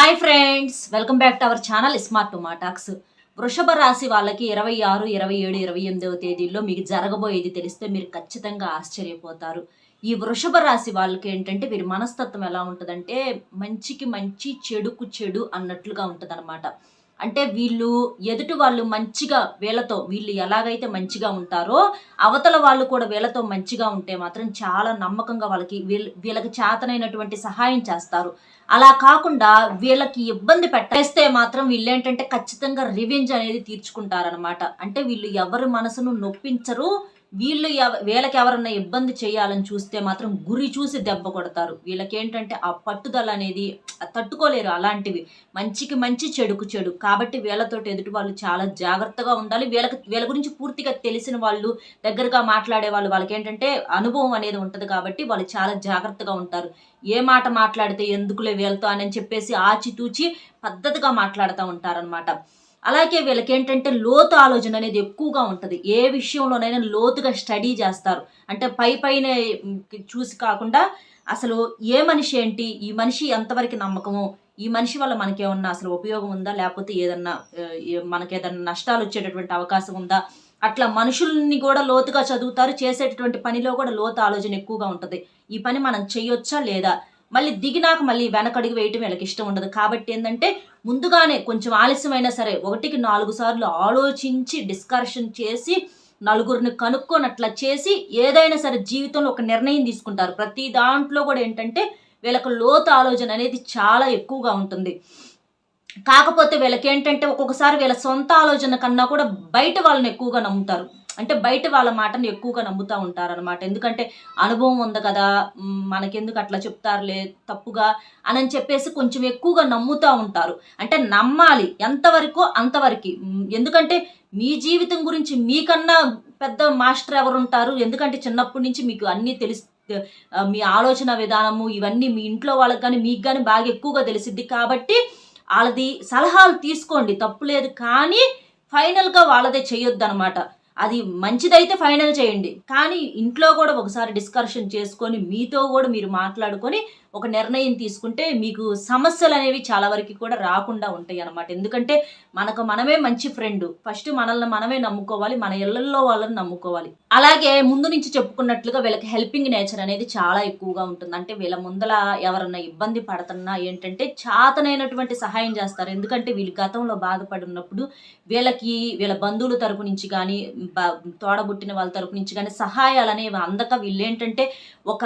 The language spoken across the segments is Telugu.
Hi friends, welcome back to our channel smart talks. వృషభ రాశి వాళ్ళకి 26, 27, 28వ తేదీల్లో మీకు జరగబోయేది తెలిస్తే మీరు ఖచ్చితంగా ఆశ్చర్యపోతారు. ఈ వృషభ రాశి వాళ్ళకి ఏంటంటే వీరి మనస్తత్వం ఎలా ఉంటుందంటే మంచికి మంచి, చెడుకు చెడు అన్నట్లుగా ఉంటుందన్నమాట. అంటే వీళ్ళు ఎదుటి వాళ్ళు మంచిగా వీళ్ళు ఎలాగైతే మంచిగా ఉంటారో అవతల వాళ్ళు కూడా వీళ్ళతో మంచిగా ఉంటే మాత్రం చాలా నమ్మకంగా వీళ్ళకి చేతనైనటువంటి సహాయం చేస్తారు. అలా కాకుండా వీళ్ళకి ఇబ్బంది పెట్టేస్తే మాత్రం వీళ్ళేంటంటే ఖచ్చితంగా రివెంజ్ అనేది తీర్చుకుంటారనమాట. అంటే వీళ్ళు ఎవరి మనసును నొప్పించరు. వీళ్ళకి ఎవరన్నా ఇబ్బంది చేయాలని చూస్తే మాత్రం గురి చూసి దెబ్బ కొడతారు. వీళ్ళకేంటంటే ఆ పట్టుదల అనేది తట్టుకోలేరు అలాంటివి. మంచికి మంచి, చెడుకు చెడు. కాబట్టి వీళ్ళతోటి ఎదుటి వాళ్ళు చాలా జాగ్రత్తగా ఉండాలి. వీళ్ళ గురించి పూర్తిగా తెలిసిన వాళ్ళు, దగ్గరగా మాట్లాడే వాళ్ళకేంటంటే అనుభవం అనేది ఉంటుంది కాబట్టి వాళ్ళు చాలా జాగ్రత్తగా ఉంటారు. ఏ మాట మాట్లాడితే ఎందుకులే వీళ్ళతో అని చెప్పేసి ఆచితూచి పద్ధతిగా మాట్లాడుతూ ఉంటారనమాట. అలాగే వీళ్ళకేంటంటే లోతు ఆలోచన అనేది ఎక్కువగా ఉంటుంది. ఏ విషయంలోనైనా లోతుగా స్టడీ చేస్తారు. అంటే పైన చూసి కాకుండా అసలు ఏ మనిషి ఏంటి, ఈ మనిషి ఎంతవరకు నమ్మకము, ఈ మనిషి వల్ల మనకేమన్నా అసలు ఉపయోగం ఉందా, లేకపోతే మనకేదన్నా నష్టాలు వచ్చేటటువంటి అవకాశం ఉందా, అట్లా మనుషుల్ని కూడా లోతుగా చదువుతారు. చేసేటటువంటి పనిలో కూడా లోతు ఆలోచన ఎక్కువగా ఉంటుంది. ఈ పని మనం చేయొచ్చా లేదా, మళ్ళీ దిగినాక మళ్ళీ వెనకడుగు వేయటం వీళ్ళకి ఇష్టం ఉండదు. కాబట్టి ఏంటంటే ముందుగానే కొంచెం ఆలస్యమైనా సరే 1కి 4 సార్లు ఆలోచించి డిస్కషన్ చేసి నలుగురిని కనుక్కోనట్లా చేసి ఏదైనా సరే జీవితంలో ఒక నిర్ణయం తీసుకుంటారు. ప్రతి దాంట్లో కూడా ఏంటంటే వీళ్ళకు లోతు ఆలోచన అనేది చాలా ఎక్కువగా ఉంటుంది. కాకపోతే వీళ్ళకేంటంటే ఒక్కొక్కసారి వీళ్ళ సొంత ఆలోచన కన్నా కూడా బయట వాళ్ళని ఎక్కువగా నమ్ముతారు. అంటే బయట వాళ్ళ మాటను ఎక్కువగా నమ్ముతూ ఉంటారనమాట. ఎందుకంటే అనుభవం ఉంది కదా, మనకెందుకు అట్లా చెప్తారులే తప్పుగా అని చెప్పేసి కొంచెం ఎక్కువగా నమ్ముతూ ఉంటారు. అంటే నమ్మాలి, ఎంతవరకు అంతవరకు. ఎందుకంటే మీ జీవితం గురించి మీకన్నా పెద్ద మాస్టర్ ఎవరు ఉంటారు? ఎందుకంటే చిన్నప్పటి నుంచి మీకు అన్నీ మీ ఆలోచన విధానము ఇవన్నీ మీ ఇంట్లో వాళ్ళకి కానీ మీకు కానీ బాగా ఎక్కువగా తెలిసిద్ది. కాబట్టి వాళ్ళది సలహాలు తీసుకోండి, తప్పులేదు. కానీ ఫైనల్గా వాళ్ళదే చేయొద్దు అనమాట. అది మంచిదైతే ఫైనల్ చేయండి, కానీ ఇంట్లో కూడా ఒకసారి డిస్కషన్ చేసుకొని మీతో కూడా మీరు మాట్లాడుకొని ఒక నిర్ణయం తీసుకుంటే మీకు సమస్యలు అనేవి చాలా వరకు కూడా రాకుండా ఉంటాయి అనమాట. ఎందుకంటే మనకు మనమే మంచి ఫ్రెండ్. ఫస్ట్ మనల్ని మనమే నమ్ముకోవాలి, మన ఇళ్లలో వాళ్ళని నమ్ముకోవాలి. అలాగే ముందు నుంచి చెప్పుకున్నట్లుగా వీళ్ళకి హెల్పింగ్ నేచర్ అనేది చాలా ఎక్కువగా ఉంటుంది. అంటే వీళ్ళ ముందల ఎవరన్నా ఇబ్బంది పడుతున్నా ఏంటంటే చాతనైనటువంటి సహాయం చేస్తారు. ఎందుకంటే వీళ్ళు గతంలో బాధపడి ఉన్నప్పుడు వీళ్ళ బంధువుల తరపు నుంచి కానీ తోడబుట్టిన వాళ్ళ తరపు నుంచి కానీ సహాయాలు అనేవి అందక వీళ్ళేంటంటే ఒక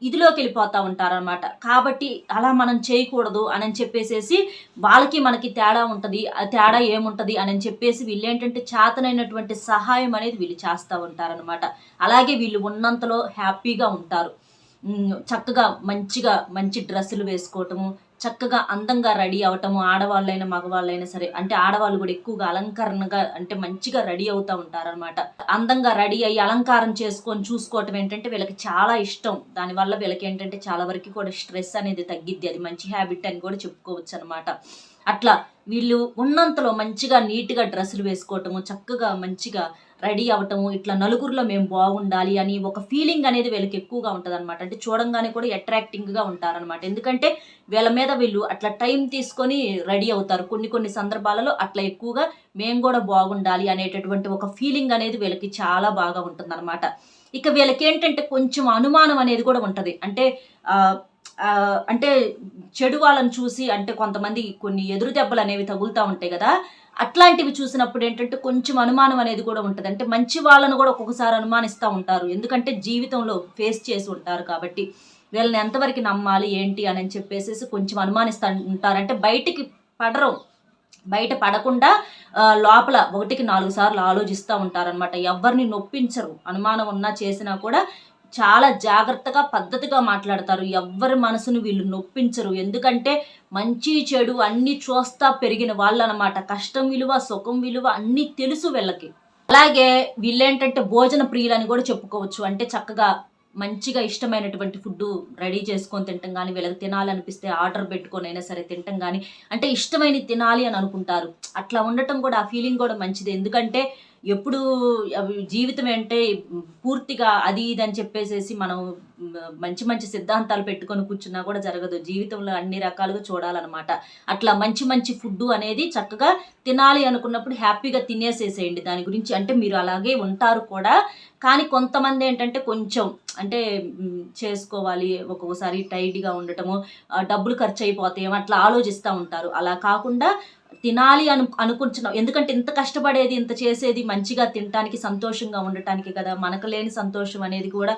ఇదిలోకి వెళ్ళిపోతూ ఉంటారనమాట. కాబట్టి అలా మనం చేయకూడదు అని చెప్పేసేసి వాళ్ళకి మనకి తేడా ఉంటుంది. ఆ తేడా ఏముంటుంది అని చెప్పేసి వీళ్ళేంటంటే చేతనైనటువంటి సహాయం అనేది వీళ్ళు చేస్తూ ఉంటారనమాట. అలాగే వీళ్ళు ఉన్నంతలో హ్యాపీగా ఉంటారు. చక్కగా మంచి డ్రెస్సులు వేసుకోవటము, చక్కగా అందంగా రెడీ అవటము, ఆడవాళ్ళైనా మగవాళ్ళైనా సరే. అంటే ఆడవాళ్ళు కూడా ఎక్కువగా అలంకరణగా అంటే మంచిగా రెడీ అవుతూ ఉంటారనమాట. అందంగా రెడీ అయ్యి అలంకారం చేసుకొని చూసుకోవటం ఏంటంటే వీళ్ళకి చాలా ఇష్టం. దానివల్ల వీళ్ళకి ఏంటంటే చాలా వరకు కూడా స్ట్రెస్ అనేది తగ్గిద్ది. అది మంచి హ్యాబిట్ అని కూడా చెప్పుకోవచ్చు అనమాట. అట్లా వీళ్ళు ఉన్నంతలో మంచిగా నీట్గా డ్రెస్సులు వేసుకోవటము, చక్కగా మంచిగా రెడీ అవ్వటము, ఇట్లా నలుగురిలో మేము బాగుండాలి అని ఒక ఫీలింగ్ అనేది వీళ్ళకి ఎక్కువగా ఉంటుంది అనమాట. అంటే చూడంగానే కూడా అట్రాక్టింగ్గా ఉంటారనమాట. ఎందుకంటే వీళ్ళ మీద వీళ్ళు అట్లా టైం తీసుకొని రెడీ అవుతారు. కొన్ని సందర్భాలలో అట్లా ఎక్కువగా మేము కూడా బాగుండాలి అనేటటువంటి ఒక ఫీలింగ్ అనేది వీళ్ళకి చాలా బాగా ఉంటుందన్నమాట. ఇక వీళ్ళకి ఏంటంటే కొంచెం అనుమానం అనేది కూడా ఉంటుంది. అంటే చెడు వాళ్ళని చూసి అంటే కొంతమంది కొన్ని ఎదురు దెబ్బలు అనేవి తగులుతూ ఉంటాయి కదా, అట్లాంటివి చూసినప్పుడు ఏంటంటే కొంచెం అనుమానం అనేది కూడా ఉంటుంది. అంటే మంచి వాళ్ళను కూడా ఒక్కొక్కసారి అనుమానిస్తూ ఉంటారు. ఎందుకంటే జీవితంలో ఫేస్ చేసి ఉంటారు కాబట్టి వీళ్ళని ఎంతవరకు నమ్మాలి ఏంటి అని చెప్పేసి కొంచెం అనుమానిస్తూ ఉంటారు. అంటే బయట పడకుండా లోపల 1కి 4 సార్లు ఆలోచిస్తూ ఉంటారనమాట. ఎవరిని నొప్పించరు. అనుమానం ఉన్నా చేసినా కూడా చాలా జాగ్రత్తగా పద్ధతిగా మాట్లాడతారు. ఎవ్వరి మనసును వీళ్ళు నొప్పించరు. ఎందుకంటే మంచి చెడు అన్నీ చూస్తా పెరిగిన వాళ్ళు అనమాట. కష్టం విలువ, సుఖం విలువ అన్నీ తెలుసు వీళ్ళకి. అలాగే వీళ్ళేంటంటే భోజన ప్రియులని కూడా చెప్పుకోవచ్చు. అంటే చక్కగా మంచిగా ఇష్టమైనటువంటి ఫుడ్ రెడీ చేసుకొని తింటాం కానీ, వీళ్ళకి తినాలనిపిస్తే ఆర్డర్ పెట్టుకొని అయినా సరే తింటాం కానీ, అంటే ఇష్టమైనది తినాలి అని అనుకుంటారు. అట్లా ఉండటం కూడా ఆ ఫీలింగ్ కూడా మంచిది. ఎందుకంటే ఎప్పుడు జీవితం అంటే పూర్తిగా అది ఇది అని చెప్పేసేసి మనం మంచి మంచి సిద్ధాంతాలు పెట్టుకొని కూర్చున్నా కూడా జరగదు. జీవితంలో అన్ని రకాలుగా చూడాలన్నమాట. అట్లా మంచి మంచి ఫుడ్డు అనేది చక్కగా తినాలి అనుకున్నప్పుడు హ్యాపీగా తినేసేసేయండి. దాని గురించి అంటే మీరు అలాగే ఉంటారు కూడా. కానీ కొంతమంది ఏంటంటే కొంచెం అంటే చేసుకోవాలి, ఒక్కొక్కసారి టైట్‌గా ఉండటము, డబ్బులు ఖర్చయిపోతాయేమో అట్లా ఆలోచిస్తా ఉంటారు. అలా కాకుండా తినాలి అనుకుంటున్నాం. ఎందుకంటే ఇంత కష్టపడేది, ఇంత చేసేది మంచిగా తినటానికి, సంతోషంగా ఉండటానికి కదా! మనకు లేని సంతోషం అనేది కూడా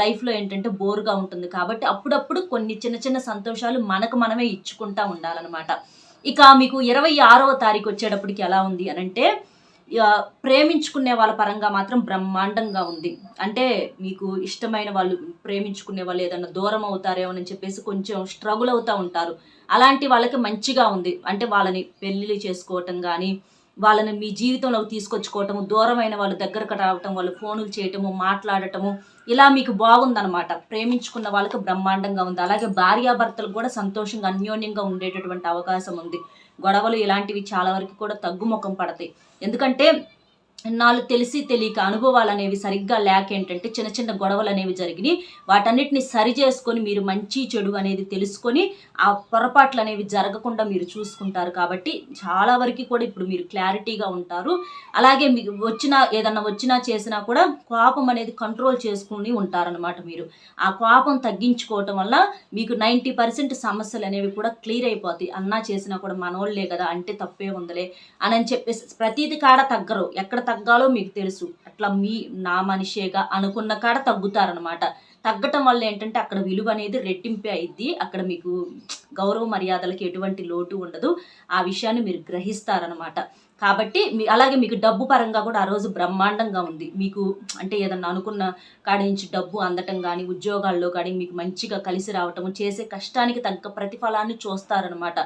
లైఫ్‌లో ఏంటంటే బోర్‌గా ఉంటుంది. కాబట్టి అప్పుడప్పుడు కొన్ని చిన్న చిన్న సంతోషాలు మనకు మనమే ఇచ్చుకుంటా ఉండాలనమాట. ఇక మీకు 26వ తారీఖు వచ్చేటప్పటికి ఎలా ఉంది అనంటే ప్రేమించుకునే వాళ్ళ పరంగా మాత్రం బ్రహ్మాండంగా ఉంది. అంటే మీకు ఇష్టమైన వాళ్ళు, ప్రేమించుకునే వాళ్ళు ఏదన్నా దూరం అవుతారేమోనని చెప్పేసి కొంచెం స్ట్రగుల్ అవుతా ఉంటారు. అలాంటి వాళ్ళకి మంచిగా ఉంది. అంటే వాళ్ళని పెళ్లిళ్లు చేసుకోవటం గానీ, వాళ్ళని మీ జీవితంలోకి తీసుకొచ్చుకోవటము, దూరమైన వాళ్ళు దగ్గరకు రావటం, వాళ్ళు ఫోనులు చేయటము, మాట్లాడటము, ఇలా మీకు బాగుందనమాట. ప్రేమించుకున్న వాళ్ళకి బ్రహ్మాండంగా ఉంది. అలాగే భార్యాభర్తలకు కూడా సంతోషంగా, అన్యోన్యంగా ఉండేటటువంటి అవకాశం ఉంది. గొడవలు ఇలాంటివి చాలా వరకు కూడా తగ్గుముఖం పడతాయి. ఎందుకంటే ఇన్నాళ్ళు తెలిసి తెలియక అనుభవాలనేవి సరిగ్గా లేక ఏంటంటే చిన్న చిన్న గొడవలనేవి జరిగినాయి. వాటన్నిటిని సరి చేసుకొని మీరు మంచి చెడు అనేది తెలుసుకొని ఆ పొరపాట్లనేవి జరగకుండా మీరు చూసుకుంటారు. కాబట్టి చాలా వరకు కూడా ఇప్పుడు మీరు క్లారిటీగా ఉంటారు. అలాగే మీకు ఏదన్నా వచ్చినా చేసినా కూడా కోపం అనేది కంట్రోల్ చేసుకుని ఉంటారనమాట మీరు. ఆ కోపం తగ్గించుకోవటం వల్ల మీకు 90% సమస్యలనేవి కూడా క్లియర్ అయిపోతాయి. అన్నా చేసినా కూడా మనోళ్ళే కదా అంటే తప్పే ఉందిలే అని చెప్పేసి ప్రతీది కాడ తగ్గరు. ఎక్కడ తగ్గాలో మీకు తెలుసు. అట్లా నా మనిషేగా అనుకున్న కాడ తగ్గుతారనమాట. తగ్గటం వల్ల ఏంటంటే అక్కడ విలువ అనేది రెట్టింపే అయిద్ది. అక్కడ మీకు గౌరవ మర్యాదలకి ఎటువంటి లోటు ఉండదు. ఆ విషయాన్ని మీరు గ్రహిస్తారనమాట. కాబట్టి అలాగే మీకు డబ్బు పరంగా కూడా ఆ రోజు బ్రహ్మాండంగా ఉంది. మీకు అంటే ఏదన్నా అనుకున్న కాడి నుంచి డబ్బు అందటం కానీ, ఉద్యోగాల్లో కానీ మీకు మంచిగా కలిసి రావటము, చేసే కష్టానికి తగ్గ ప్రతిఫలాన్ని చూస్తారనమాట.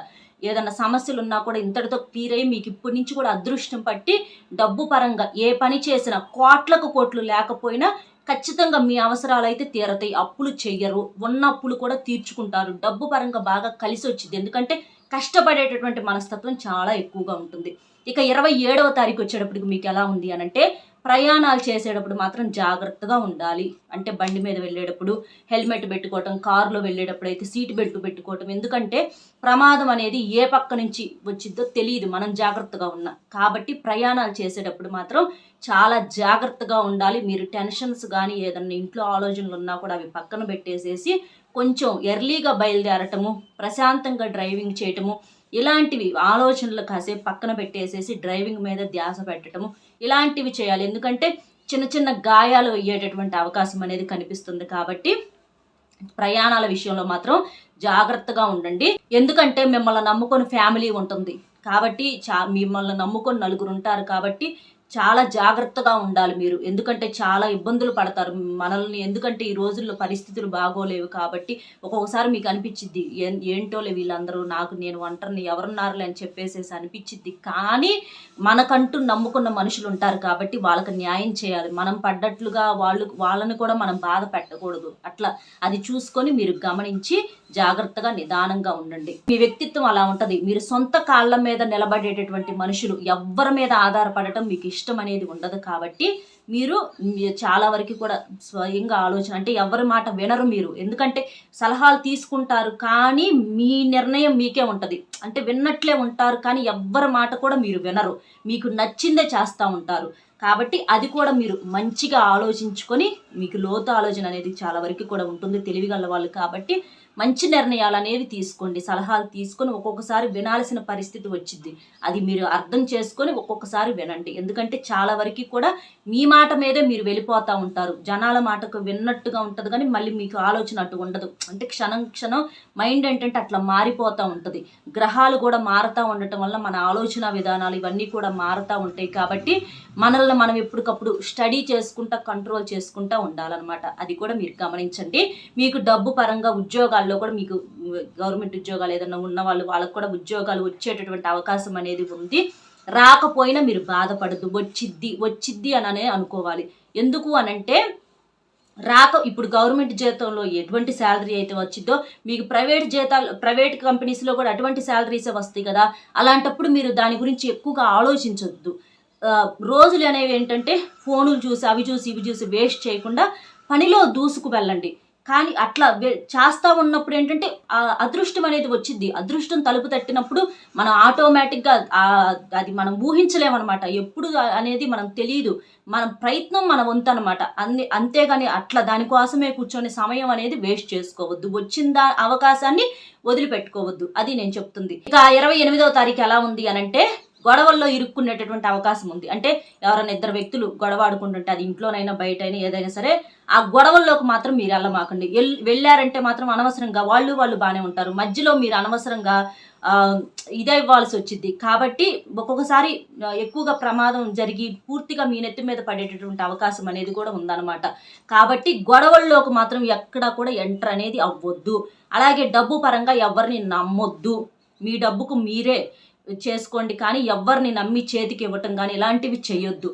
ఏదన్నా సమస్యలు ఉన్నా కూడా ఇంతటితో క్లియర్ అయ్యి మీకు ఇప్పటి నుంచి కూడా అదృష్టం పట్టి డబ్బు పరంగా ఏ పని చేసినా కోట్లకు కోట్లు లేకపోయినా ఖచ్చితంగా మీ అవసరాలు అయితే తీరతాయి. అప్పులు చెయ్యరు, ఉన్న అప్పులు కూడా తీర్చుకుంటారు. డబ్బు పరంగా బాగా కలిసి వచ్చింది. ఎందుకంటే కష్టపడేటటువంటి మనస్తత్వం చాలా ఎక్కువగా ఉంటుంది. ఇక 27వ తారీఖు వచ్చేటప్పటికి మీకు ఎలా ఉంది అనంటే ప్రయాణాలు చేసేటప్పుడు మాత్రం జాగ్రత్తగా ఉండాలి. అంటే బండి మీద వెళ్ళేటప్పుడు హెల్మెట్ పెట్టుకోవటం, కారులో వెళ్ళేటప్పుడు అయితే సీట్ బెల్ట్ పెట్టుకోవటం. ఎందుకంటే ప్రమాదం అనేది ఏ పక్క నుంచి వచ్చిద్దో తెలియదు మనం జాగ్రత్తగా ఉన్నా. కాబట్టి ప్రయాణాలు చేసేటప్పుడు మాత్రం చాలా జాగ్రత్తగా ఉండాలి. మీరు టెన్షన్స్ కానీ ఏదన్నా ఇంట్లో ఆలోచనలు ఉన్నా కూడా అవి పక్కన పెట్టేసేసి కొంచెం ఎర్లీగా బయలుదేరటము, ప్రశాంతంగా డ్రైవింగ్ చేయటము, ఇలాంటివి ఆలోచనలు కాసేపు పక్కన పెట్టేసేసి డ్రైవింగ్ మీద ధ్యాస పెట్టడము, ఇలాంటివి చేయాలి. ఎందుకంటే చిన్న చిన్న గాయాలు అయ్యేటటువంటి అవకాశం అనేది కనిపిస్తుంది. కాబట్టి ప్రయాణాల విషయంలో మాత్రం జాగ్రత్తగా ఉండండి. ఎందుకంటే మిమ్మల్ని నమ్ముకొని ఫ్యామిలీ ఉంటుంది కాబట్టి, మిమ్మల్ని నమ్ముకొని నలుగురు ఉంటారు కాబట్టి చాలా జాగ్రత్తగా ఉండాలి మీరు. ఎందుకంటే చాలా ఇబ్బందులు పడతారు మనల్ని. ఎందుకంటే ఈ రోజుల్లో పరిస్థితులు బాగోలేవు కాబట్టి ఒక్కొక్కసారి మీకు అనిపించిద్ది ఏంటోలే వీళ్ళందరూ, నేను ఒంటరిని ఎవరున్నారులే అని చెప్పేసేసి అనిపించిద్ది. కానీ మనకంటూ నమ్ముకున్న మనుషులు ఉంటారు కాబట్టి వాళ్ళకి న్యాయం చేయాలి. మనం పడ్డట్లుగా వాళ్ళని కూడా మనం బాధ పెట్టకూడదు. అట్లా అది చూసుకొని మీరు గమనించి జాగ్రత్తగా నిదానంగా ఉండండి. మీ వ్యక్తిత్వం అలా ఉంటది. మీరు సొంత కాళ్ళ మీద నిలబడేటటువంటి మనుషులు, ఎవ్వరి మీద ఆధారపడటం మీకు ఇష్టం అనేది ఉండదు. కాబట్టి మీరు చాలా వరకు కూడా స్వయంగా ఆలోచన అంటే ఎవరి మాట వినరు మీరు. ఎందుకంటే సలహాలు తీసుకుంటారు కానీ మీ నిర్ణయం మీకే ఉంటది. అంటే విన్నట్లే ఉంటారు కానీ ఎవ్వరి మాట కూడా మీరు వినరు. మీకు నచ్చిందే చేస్తూ ఉంటారు. కాబట్టి అది కూడా మీరు మంచిగా ఆలోచించుకొని, మీకు లోతు ఆలోచన అనేది చాలా వరకు కూడా ఉంటుంది తెలివిగల వాళ్ళు. కాబట్టి మంచి నిర్ణయాలు అనేవి తీసుకోండి. సలహాలు తీసుకొని ఒక్కొక్కసారి వినాల్సిన పరిస్థితి వచ్చింది. అది మీరు అర్థం చేసుకొని ఒక్కొక్కసారి వినండి. ఎందుకంటే చాలా వరకు కూడా మీ మాట మీదే మీరు వెళ్ళిపోతూ ఉంటారు. జనాల మాటకు విన్నట్టుగా ఉంటుంది కానీ మళ్ళీ మీకు ఆలోచన అటు ఉండదు. అంటే క్షణం క్షణం మైండ్ ఏంటంటే అట్లా మారిపోతూ ఉంటుంది. గ్రహాలు కూడా మారుతూ ఉండటం వల్ల మన ఆలోచన విధానాలు ఇవన్నీ కూడా మారుతూ ఉంటాయి. కాబట్టి మనల్ని మనం ఎప్పటికప్పుడు స్టడీ చేసుకుంటా, కంట్రోల్ చేసుకుంటా ఉండాలన్నమాట. అది కూడా మీరు గమనించండి. మీకు డబ్బు పరంగా ఉద్యోగాల్లో కూడా మీకు గవర్నమెంట్ ఉద్యోగాలు ఏదైనా ఉన్న వాళ్ళకు కూడా ఉద్యోగాలు వచ్చేటటువంటి అవకాశం అనేది ఉంది. రాకపోయినా మీరు బాధపడద్దు. వచ్చిద్ది అననే అనుకోవాలి. ఎందుకు అనంటే ఇప్పుడు గవర్నమెంట్ జీతంలో ఎటువంటి శాలరీ అయితే వచ్చిద్దో మీకు ప్రైవేట్ కంపెనీస్లో కూడా అటువంటి శాలరీసే వస్తాయి కదా. అలాంటప్పుడు మీరు దాని గురించి ఎక్కువగా ఆలోచించొద్దు. రోజులు అనేవి ఏంటంటే ఫోనులు చూసి అవి చూసి ఇవి చూసి వేస్ట్ చేయకుండా పనిలో దూసుకు వెళ్ళండి. కానీ అట్లా చేస్తా ఉన్నప్పుడు ఏంటంటే అదృష్టం అనేది వచ్చింది. అదృష్టం తలుపు తట్టినప్పుడు మనం ఆటోమేటిక్గా అది మనం ఊహించలేమన్నమాట. ఎప్పుడు అనేది మనం తెలియదు. మన ప్రయత్నం మన వంతు అనమాట. అంతేగాని అట్లా దానికోసమే కూర్చొని సమయం అనేది వేస్ట్ చేసుకోవద్దు. వచ్చిన అవకాశాన్ని వదిలిపెట్టుకోవద్దు. అది నేను చెప్తుంది. ఇక 28వ తారీఖు ఎలా ఉంది అనంటే గొడవల్లో ఇరుక్కునేటటువంటి అవకాశం ఉంది. అంటే ఎవరైనా ఇద్దరు వ్యక్తులు గొడవ ఆడుకుంటుంటే అది ఇంట్లోనైనా బయటైనా ఏదైనా సరే ఆ గొడవల్లోకి మాత్రం మీరు వెళ్ళమాకండి. వెళ్ళారంటే మాత్రం అనవసరంగా వాళ్ళు బాగానే ఉంటారు, మధ్యలో మీరు అనవసరంగా ఇవ్వాల్సి వచ్చింది. కాబట్టి ఒక్కొక్కసారి ఎక్కువగా ప్రమాదం జరిగి పూర్తిగా మీ నెత్తి మీద పడేటటువంటి అవకాశం అనేది కూడా ఉందన్నమాట. కాబట్టి గొడవల్లోకి మాత్రం ఎక్కడా కూడా ఎంటర్ అనేది అవ్వద్దు. అలాగే డబ్బు పరంగా ఎవరిని నమ్మొద్దు. మీ డబ్బుకు మీరే చేసుకోండి, కానీ ఎవరిని నమ్మి చేతికి ఇవ్వటం కానీ ఇలాంటివి చేయొద్దు.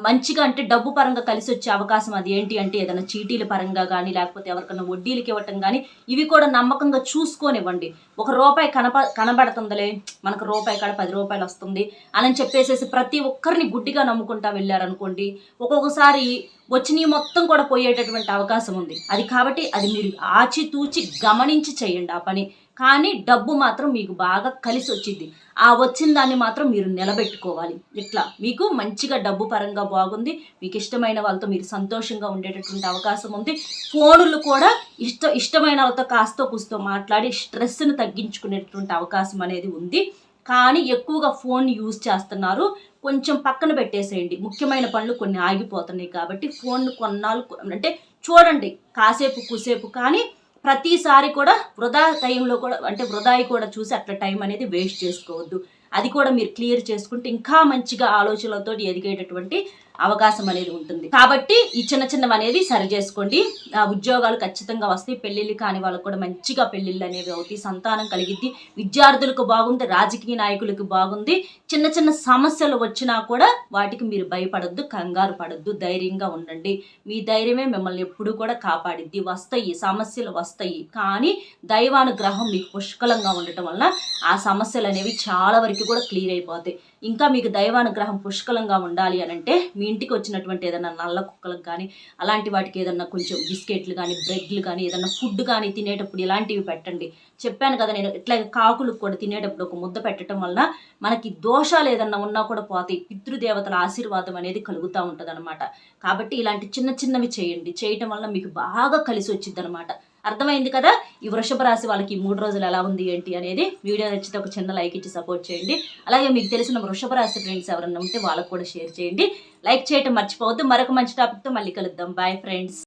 మంచిగా అంటే డబ్బు పరంగా కలిసి వచ్చే అవకాశం అది ఏంటి అంటే ఏదైనా చీటీల పరంగా కానీ లేకపోతే ఎవరికైనా వడ్డీలకి ఇవ్వటం కానీ ఇవి కూడా నమ్మకంగా చూసుకొనివ్వండి. ₹1 కనబడుతుందిలే, మనకు రూపాయి కాడ ₹10 వస్తుంది అని చెప్పేసేసి ప్రతి ఒక్కరిని గుడ్డిగా నమ్ముకుంటా వెళ్ళారనుకోండి, ఒక్కొక్కసారి వచ్చినవి మొత్తం కూడా పోయేటటువంటి అవకాశం ఉంది. అది కాబట్టి అది మీరు ఆచితూచి గమనించి చేయండి ఆ పని. కానీ డబ్బు మాత్రం మీకు బాగా కలిసి వచ్చింది. ఆ వచ్చిన దాన్ని మాత్రం మీరు నిలబెట్టుకోవాలి. ఇట్లా మీకు మంచిగా డబ్బు పరంగా బాగుంది. మీకు ఇష్టమైన వాళ్ళతో మీరు సంతోషంగా ఉండేటటువంటి అవకాశం ఉంది. ఫోనులు కూడా ఇష్టమైన వాళ్ళతో కాస్తో కూస్తో మాట్లాడి స్ట్రెస్ను తగ్గించుకునేటటువంటి అవకాశం అనేది ఉంది. కానీ ఎక్కువగా ఫోన్ యూజ్ చేస్తున్నారు, కొంచెం పక్కన పెట్టేసేయండి. ముఖ్యమైన పనులు కొన్ని ఆగిపోతున్నాయి కాబట్టి ఫోన్ కొన్నాళ్ళు అంటే చూడండి కాసేపు కూసేపు, కానీ ప్రతిసారి కూడా వృధా టైంలో కూడా అంటే వృధాయి కూడా చూసి అట్లా టైం అనేది వేస్ట్ చేసుకోవద్దు. అది కూడా మీరు క్లియర్ చేసుకుంటే ఇంకా మంచిగా ఆలోచనలతో ఎదిగేటటువంటి అవకాశం అనేది ఉంటుంది. కాబట్టి ఈ చిన్నవి అనేది సరి చేసుకోండి. ఉద్యోగాలు ఖచ్చితంగా వస్తాయి. పెళ్ళిళ్ళు కాని వాళ్ళకు కూడా మంచిగా పెళ్ళిళ్ళు అనేవి అవుతాయి. సంతానం కలిగిద్ది. విద్యార్థులకు బాగుంది, రాజకీయ నాయకులకు బాగుంది. చిన్న సమస్యలు వచ్చినా కూడా వాటికి మీరు భయపడొద్దు, కంగారు పడొద్దు, ధైర్యంగా ఉండండి. మీ ధైర్యమే మిమ్మల్ని ఎప్పుడూ కూడా కాపాడిద్ది. వస్తాయి సమస్యలు వస్తాయి, కానీ దైవానుగ్రహం మీకు పుష్కలంగా ఉండటం వల్ల ఆ సమస్యలు అనేవి చాలా వరకు కూడా క్లియర్ అయిపోతాయి. ఇంకా మీకు దైవానుగ్రహం పుష్కలంగా ఉండాలి అని అంటే మీ ఇంటికి వచ్చినటువంటి ఏదైనా నల్ల కుక్కలకు కానీ అలాంటి వాటికి ఏదన్నా కొంచెం బిస్కెట్లు కానీ బ్రెడ్లు కానీ ఏదన్నా ఫుడ్ కానీ తినేటప్పుడు ఇలాంటివి పెట్టండి. చెప్పాను కదా నేను, ఇట్లా కాకులకు కూడా తినేటప్పుడు ఒక ముద్ద పెట్టడం వల్ల మనకి దోషాలు ఏదన్నా ఉన్నా కూడా పోతాయి. పితృదేవతల ఆశీర్వాదం అనేది కలుగుతూ ఉంటుంది అనమాట. కాబట్టి ఇలాంటి చిన్నవి చేయండి. చేయటం వల్ల మీకు బాగా కలిసి వచ్చింది అనమాట. అర్థమైంది కదా? ఈ వృషభ రాశి వాళ్ళకి 3 రోజులు ఎలా ఉంది ఏంటి అనేది. వీడియో నచ్చితే ఒక చిన్న లైక్ ఇచ్చి సపోర్ట్ చేయండి. అలాగే మీకు తెలిసిన వృషభ రాశి ఫ్రెండ్స్ ఎవరన్నా ఉంటే వాళ్ళకు కూడా షేర్ చేయండి. లైక్ చేయటం మర్చిపోవద్దు. మరొక మంచి టాపిక్తో మళ్ళీ కలుద్దాం. Bye friends.